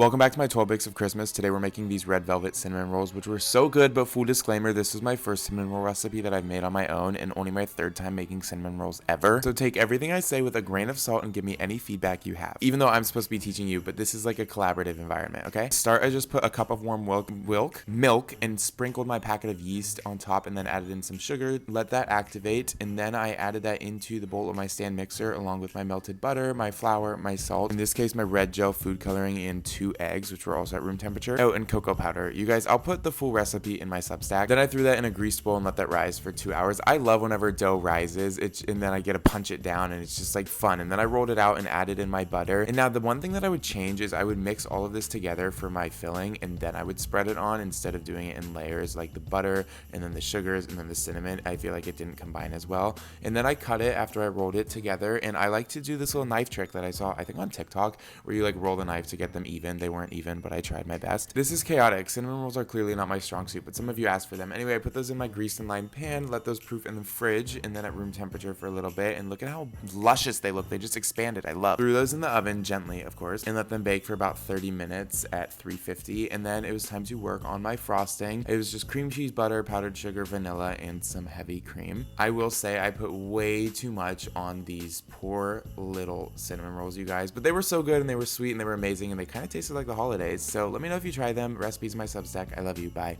Welcome back to my 12 Bakes of Christmas. Today we're making these red velvet cinnamon rolls, which were so good, but full disclaimer, this is my first cinnamon roll recipe that I've made on my own and only my third time making cinnamon rolls ever. So take everything I say with a grain of salt and give me any feedback you have. Even though I'm supposed to be teaching you, but this is like a collaborative environment, okay? Start, I just put a cup of warm milk and sprinkled my packet of yeast on top and then added in some sugar, let that activate, and then I added that into the bowl of my stand mixer along with my melted butter, my flour, my salt, in this case my red gel food coloring, and 2 eggs, which were also at room temperature. Oh, and cocoa powder. You guys, I'll put the full recipe in my Substack. Then I threw that in a greased bowl and let that rise for 2 hours. I love whenever dough rises, and then I get to punch it down, and it's just like fun. And then I rolled it out and added in my butter. And now the one thing that I would change is I would mix all of this together for my filling, and then I would spread it on instead of doing it in layers, like the butter and then the sugars and then the cinnamon. I feel like it didn't combine as well. And then I cut it after I rolled it together, and I like to do this little knife trick that I saw, I think on TikTok, where you like roll the knife to get them even. They weren't even, but I tried my best. This is chaotic. Cinnamon rolls are clearly not my strong suit, but some of you asked for them. Anyway, I put those in my greased and lined pan, let those proof in the fridge, and then at room temperature for a little bit, and look at how luscious they look. They just expanded. I love. Threw those in the oven gently, of course, and let them bake for about 30 minutes at 350, and then it was time to work on my frosting. It was just cream cheese, butter, powdered sugar, vanilla, and some heavy cream. I will say I put way too much on these poor little cinnamon rolls, you guys, but they were so good and they were sweet and they were amazing and they kind of tasted like the holidays. So let me know if you try them. Recipes in my Substack. I love you. Bye.